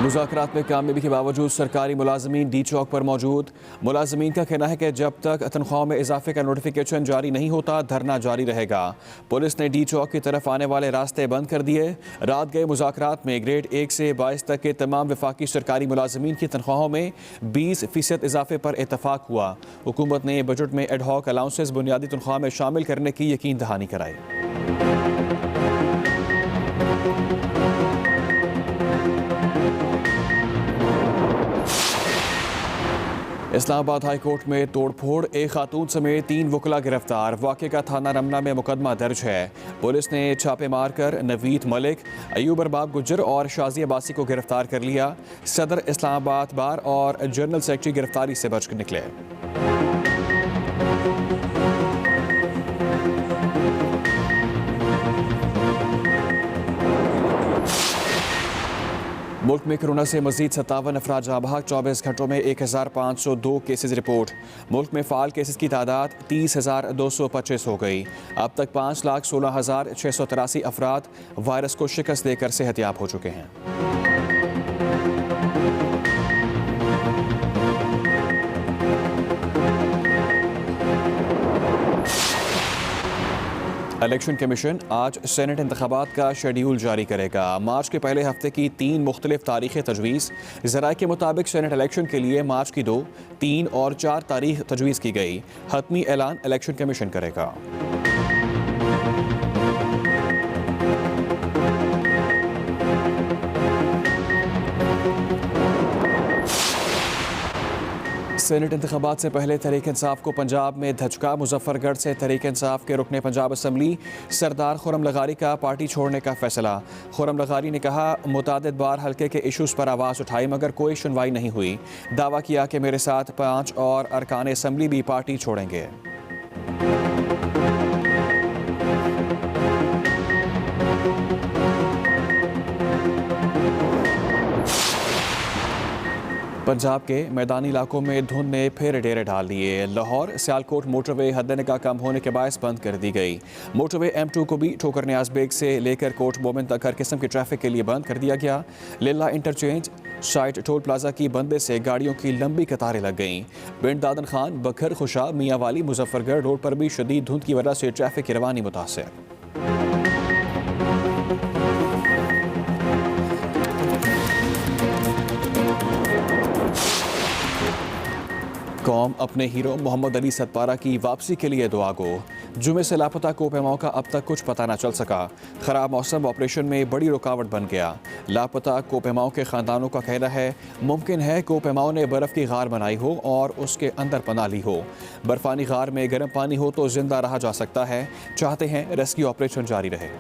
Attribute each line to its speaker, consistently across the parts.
Speaker 1: मुज़ाकरात में कामयाबी के बावजूद सरकारी मुलाजमीन डी चौक पर मौजूद। मुलाजमीन का कहना है कि जब तक तनख्वाहों में इजाफे का नोटिफिकेशन जारी नहीं होता धरना जारी रहेगा। पुलिस ने डी चौक की तरफ आने वाले रास्ते बंद कर दिए। रात गए मुज़ाकरात में ग्रेड 1 से 22 तक के तमाम वफाकी सरकारी मुलाजमीन की तनख्वाहों में 20% इजाफे पर इतफाक हुआ। हुकूमत ने बजट में एडहॉक अलाउंसेस बुनियादी तनख्वाह में शामिल करने की यकीन दहानी कराई। इस्लामाबाद हाई कोर्ट में तोड़फोड़, एक खातून समेत 3 वकला गिरफ्तार। वाक़े का थाना रमना में मुकदमा दर्ज है। पुलिस ने छापे मारकर नवीद मलिक, अयूब अरबाब गुज्जर और शाजी अब्बासी को गिरफ्तार कर लिया। सदर इस्लामाबाद बार और जनरल सेक्रेटरी गिरफ्तारी से बच निकले। मुल्क में कोरोना से मजीद 57 अफराद जहाँ बहक। 24 घंटों में 1502 केसेज रिपोर्ट। मुल्क में फ़ाल केसेज की तादाद 30,225 हो गई। अब तक 5,16,683 अफराद वायरस को शिकस्त देकर सेहतयाब हो चुके हैं। इलेक्शन कमीशन आज सेनेट इंतखाबात का शेड्यूल जारी करेगा। मार्च के पहले हफ्ते की 3 मुख्तलिफ तारीखें तजवीज़। ज़राए के मुताबिक सेनेट इलेक्शन के लिए मार्च की 2, 3 और 4 तारीख तजवीज़ की गई। हतमी ऐलान इलेक्शन कमीशन करेगा। सेनेट इंतखाबात से पहले तहरीक इंसाफ को पंजाब में धचका। मुजफ्फरगढ़ से तहरीक इंसाफ के रुकने पंजाब असम्बली सरदार खुर्रम लगारी का पार्टी छोड़ने का फैसला। खुर्रम लगारी ने कहा, मुतादिद बार हल्के के इशूज़ पर आवाज़ उठाई मगर कोई सुनवाई नहीं हुई। दावा किया कि मेरे साथ 5 और अरकान असम्बली भी पार्टी छोड़ेंगे। पंजाब के मैदानी इलाकों में धुंध ने फिर डेरे डाल दिए। लाहौर सियालकोट मोटरवे हद-ए-निगाह कम होने के बायस बंद कर दी गई। मोटरवे M2 को भी ठोकर न्याज बेग से लेकर कोट मोमिन तक हर किस्म की ट्रैफिक के लिए बंद कर दिया गया। लेला इंटरचेंज साइड टोल प्लाजा की बंदे से गाड़ियों की लंबी कतारें लग गईं। बिन दादन खान, बखर, खुशा, मियाँ वाली, मुजफ्फरगढ़ रोड पर भी शदीद धुंध की वजह से ट्रैफिक की रवानी मुतासिर। कौम अपने हीरो मोहम्मद अली सतपारा की वापसी के लिए दुआ गो। जुमे से लापता कोपेमाओं का अब तक कुछ पता न चल सका। खराब मौसम ऑपरेशन में बड़ी रुकावट बन गया। लापता कोपेमाओं के खानदानों का कहना है मुमकिन है कोपेमाओं ने बर्फ़ की गार बनाई हो और उसके अंदर पनाह ली हो। बर्फानी गार में गर्म पानी हो तो जिंदा रहा जा सकता है। चाहते हैं रेस्क्यू ऑपरेशन जारी रहे।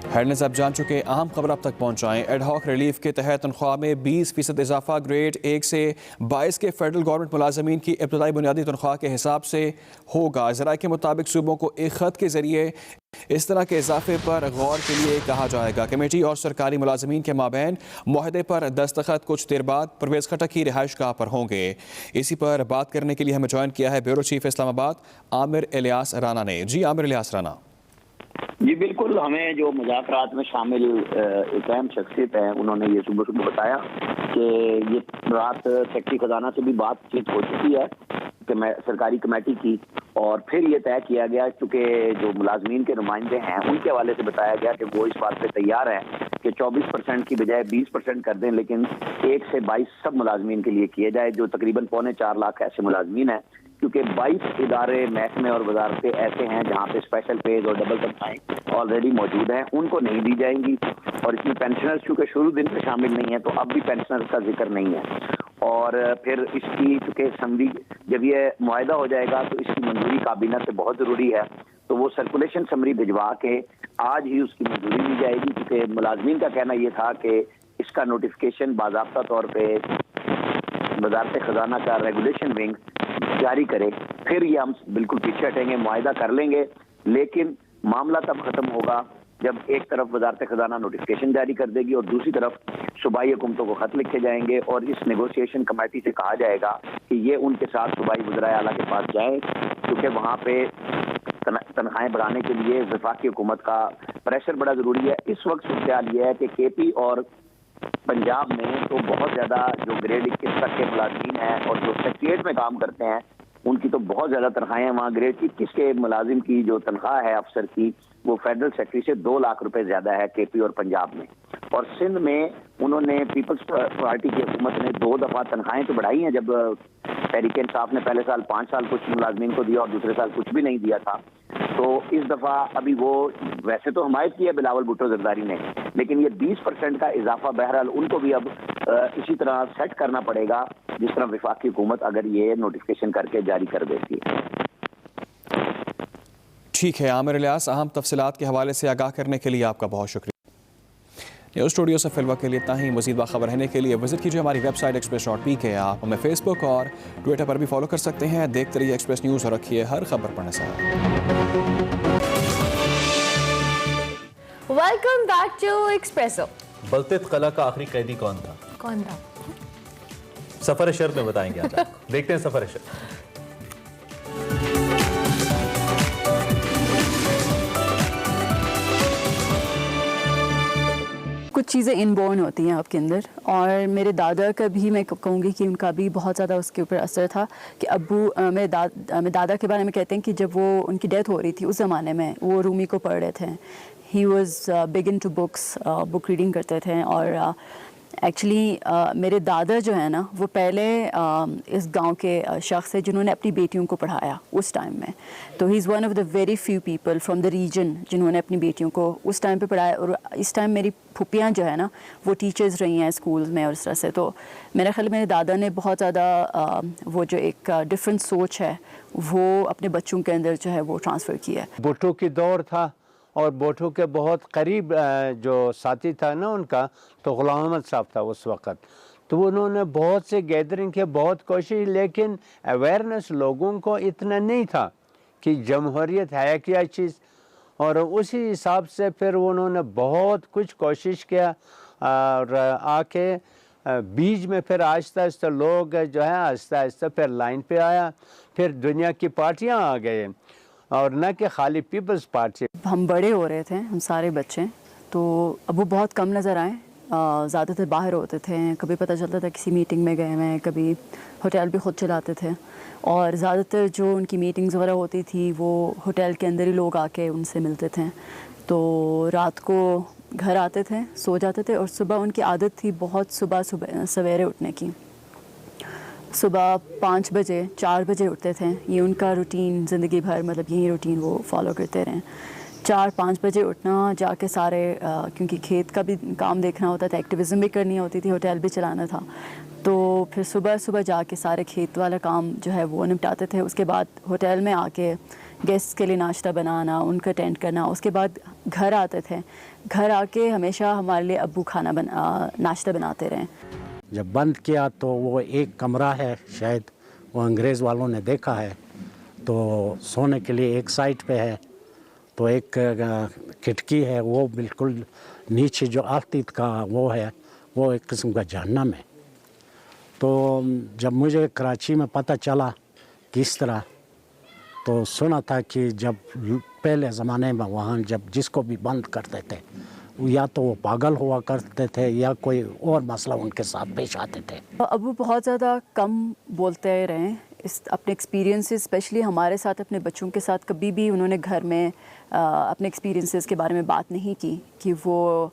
Speaker 1: हेडलाइंस आप जान चुके, अहम खबर अब तक पहुंचाएं। एडहॉक रिलीफ के तहत तनख्वाह में 20% इजाफा। ग्रेड 1 से 22 के फेडरल गवर्नमेंट मुलाजमीन की इब्तदाई बुनियादी तनख्वाह के हिसाब से होगा। ज़राए के मुताबिक सूबों को एक ख़त के जरिए इस तरह के इजाफे पर गौर के लिए कहा जाएगा। कमेटी और सरकारी मुलाजमीन के माबैन मुआहदे पर दस्तखत कुछ देर बाद परवेज़ खटक की रिहाइश गाह पर होंगे। इसी पर बात करने के लिए हमें ज्वाइन किया है ब्यूरो चीफ इस्लामाबाद आमिर इलियास राना ने। जी आमिर इलियास राना।
Speaker 2: जी बिल्कुल, हमें जो मुज़ाकरात में शामिल एक अहम शख्सियत है, उन्होंने ये सुबह सुबह बताया कि ये रात सेक्रेटरी खजाना से भी बातचीत हो चुकी है कि मैं सरकारी कमेटी की, और फिर ये तय किया गया क्योंकि जो मुलाजमीन के नुमाइंदे हैं उनके हवाले से बताया गया कि वो इस बात पे तैयार हैं कि 24% की बजाय 20% कर दें, लेकिन 1 से 22 सब मुलाजमीन के लिए किए जाए, जो तकरीबन 4.25 लाख ऐसे मुलाजमीन हैं। क्योंकि 22 इदारे, महकमे और वजारतें ऐसे हैं जहाँ पे स्पेशल पेज और डबल तनख्वाहें ऑलरेडी मौजूद हैं, उनको नहीं दी जाएंगी। और इसमें पेंशनर्स चूँकि शुरू दिन में शामिल नहीं है तो अब भी पेंशनर्स का जिक्र नहीं है। और फिर इसकी चूँकि असम्बली जब ये मुआहदा हो जाएगा तो इसकी मंजूरी काबीना से बहुत ज़रूरी है, तो वो सर्कुलेशन समरी भिजवा के आज ही उसकी मंजूरी दी जाएगी। क्योंकि मुलाजमीन का कहना ये था कि इसका नोटिफिकेशन बाज़ाब्ता तौर पर वज़ारत ख़जाना का रेगुलेशन विंग जारी करे, फिर ये हम बिल्कुल पीछे हटेंगे, मुआहदा कर लेंगे। लेकिन मामला तब खत्म होगा जब एक तरफ वज़ारत ख़जाना नोटिफिकेशन जारी कर देगी और दूसरी तरफ सूबाई हुकूमतों को खत लिखे जाएंगे और इस नेगोशिएशन कमेटी से कहा जाएगा कि ये उनके साथ सूबाई वज़राए आला के पास जाए, क्योंकि वहाँ पे तनख्वाहें बढ़ाने के लिए वफाकी हुकूमत का प्रेशर बड़ा ज़रूरी है। इस वक्त सूरत ये है कि केपी और पंजाब में तो बहुत ज़्यादा जो ग्रेड 21 तक के मुलाजिम हैं और जो सेक्रेटरीट में काम करते हैं उनकी तो बहुत ज़्यादा तनख्वाहें हैं। वहाँ ग्रेड 21 के मुलाजिम की जो तनख्वाह है अफसर की वो फेडरल सेक्रेटरी से 2 लाख रुपए ज़्यादा है केपी और पंजाब में। और सिंध में उन्होंने पीपल्स पार्टी की हुकूमत ने 2 दफ़ा तनख्वाहें तो बढ़ाई हैं। जब तहरीक इंसाफ ने पहले साल 5 साल कुछ मुलाजमीन को दिया और दूसरे साल कुछ भी नहीं दिया था, तो इस दफ़ा अभी वो वैसे तो हमायत की है बिलावल भुट्टो जरदारी ने, लेकिन ये 20% का इजाफा बहरहाल उनको भी अब इसी तरह सेट करना पड़ेगा जिस तरह वफाकी हुकूमत अगर ये नोटिफिकेशन करके जारी कर देती है।
Speaker 1: ठीक है आमिर इलियास, अहम तफसीलात के हवाले से आगाह करने के लिए आपका बहुत शुक्रिया। न्यूज़ स्टूडियो से फिलवा के लिए इतना ही। मज़ीद बाखबर रहने के लिए विजिट कीजिए हमारी वेबसाइट express.pk। आप हमें फेसबुक और ट्विटर पर भी फॉलो कर सकते हैं। देखते रहिए एक्सप्रेस न्यूज़ और रखिए हर खबर पर नज़र।
Speaker 3: Welcome back to Expresso.
Speaker 4: बलतित कला का आखिरी कैदी कौन था?
Speaker 3: कौन था?
Speaker 4: सफर शर्त में बताएंगे आज आपको। देखते हैं सफर शर्त।
Speaker 5: कुछ चीज़ें इनबॉर्न होती हैं आपके अंदर, और मेरे दादा का भी मैं कहूँगी कि उनका भी बहुत ज़्यादा उसके ऊपर असर था कि मेरे दादा के बारे में कहते हैं कि जब वो उनकी डेथ हो रही थी उस ज़माने में वो रूमी को पढ़ रहे थे। He was big into books, book reading करते थे। और एक्चुअली मेरे दादा जो है ना वो पहले इस गांव के शख्स है जिन्होंने अपनी बेटियों को पढ़ाया उस टाइम में। तो he is one of the very few people from the region जिन्होंने अपनी बेटियों को उस टाइम पे पढ़ाया। और इस टाइम मेरी फूफियाँ जो है ना वो टीचर्स रही हैं स्कूल्स में और इस तरह से। तो मेरा ख्याल मेरे दादा ने बहुत ज़्यादा वो जो एक डिफरेंट सोच है वो अपने बच्चों के अंदर जो है वो ट्रांसफ़र किया है।
Speaker 6: भुट्टो की दौर था और भुट्टो के बहुत करीब जो साथी था ना उनका, तो गुलाम अहमद साहब था उस वक़्त। तो उन्होंने बहुत से गैदरिंग की, बहुत कोशिश, लेकिन अवेयरनेस लोगों को इतना नहीं था कि जमहूरियत है क्या चीज़। और उसी हिसाब से फिर उन्होंने बहुत कुछ कोशिश किया और आके बीच में फिर आहिस्ता आहिस्ता लोग जो है आहिस्ता आहिस्ता फिर लाइन पे आया। फिर दुनिया की पार्टियाँ आ गए और न कि खाली पीपल्स पार्टी।
Speaker 5: हम बड़े हो रहे थे, हम सारे बच्चे, तो अब वो बहुत कम नज़र आए। ज़्यादातर बाहर होते थे, कभी पता चलता था किसी मीटिंग में गए हैं, कभी होटल भी ख़ुद चलाते थे। और ज़्यादातर जो उनकी मीटिंग्स वगैरह होती थी वो होटल के अंदर ही लोग आके उनसे मिलते थे। तो रात को घर आते थे, सो जाते थे, और सुबह उनकी आदत थी बहुत सुबह सवेरे उठने की। सुबह 5 बजे 4 बजे उठते थे। ये उनका रूटीन ज़िंदगी भर, मतलब यही रूटीन वो फॉलो करते रहे। 4-5 बजे उठना, जाके सारे क्योंकि खेत का भी काम देखना होता था, एक्टिविज़म भी करनी होती थी, होटल भी चलाना था। तो फिर सुबह सुबह जाके सारे खेत वाला काम जो है वो निपटाते थे। उसके बाद होटल में आके गेस्ट के लिए नाश्ता बनाना, उनका अटेंड करना। उसके बाद घर आते थे। घर आके हमेशा हमारे लिए अब्बू नाश्ता बनाते रहे।
Speaker 7: जब बंद किया तो वो एक कमरा है, शायद वो अंग्रेज़ वालों ने देखा है, तो सोने के लिए एक साइड पे है, तो एक खिड़की है, वो बिल्कुल नीचे जो आतीत का वो है, वो एक किस्म का जहन्नम है। तो जब मुझे कराची में पता चला किस तरह, तो सुना था कि जब पहले ज़माने में वहाँ जब जिसको भी बंद करते थे या तो वो पागल हुआ करते थे या कोई और मसला उनके साथ पेश आते थे।
Speaker 5: अब वो बहुत ज़्यादा कम बोलते रहे इस अपने एक्सपीरियंसेस, स्पेशली हमारे साथ, अपने बच्चों के साथ कभी भी उन्होंने घर में अपने एक्सपीरियंसेस के बारे में बात नहीं की कि वो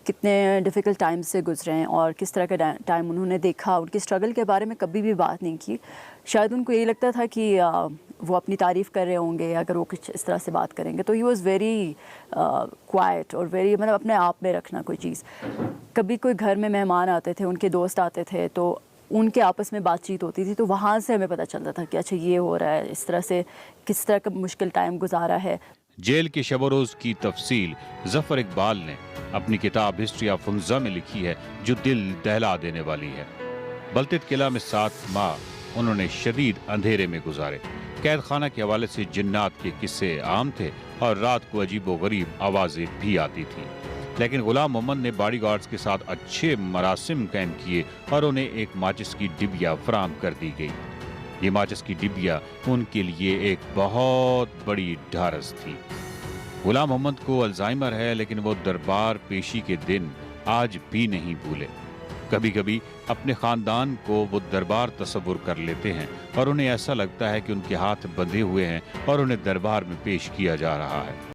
Speaker 5: कितने डिफ़िकल्ट टाइम से गुजरे हैं और किस तरह का टाइम उन्होंने देखा। उनकी स्ट्रगल के बारे में कभी भी बात नहीं की। शायद उनको यही लगता था कि वो अपनी तारीफ़ कर रहे होंगे अगर वो कुछ इस तरह से बात करेंगे। तो ही वॉज़ वेरी क्वाइट और वेरी, मतलब अपने आप में रखना कोई चीज़। कभी कोई घर में मेहमान आते थे, उनके दोस्त आते थे, तो उनके आपस में बातचीत होती थी, तो वहाँ से हमें पता चलता था कि अच्छा ये हो रहा है, इस तरह से किस तरह का मुश्किल टाइम गुजारा है।
Speaker 8: जेल के शब रोज़ की तफसील ज़फ़र इकबाल ने अपनी किताब हिस्ट्री ऑफ फुंजा में लिखी है, जो दिल दहला देने वाली है। बलतित किला में 7 माह उन्होंने शदीद अंधेरे में गुजारे। कैद खाना के हवाले से जिन्नात के किस्से आम थे और रात को अजीबो गरीब आवाज़ें भी आती थीं। लेकिन गुलाम मोहम्मद ने बॉडीगार्ड्स के साथ अच्छे मरासिम कायम किए और उन्हें एक माचिस की डिबिया फराहम कर दी गई। ये माचिस की डिबिया उनके लिए एक बहुत बड़ी ढारस थी। गुलाम मोहम्मद को अल्जाइमर है, लेकिन वो दरबार पेशी के दिन आज भी नहीं भूले। कभी कभी अपने खानदान को वो दरबार तस्वुर कर लेते हैं और उन्हें ऐसा लगता है कि उनके हाथ बंधे हुए हैं और उन्हें दरबार में पेश किया जा रहा है।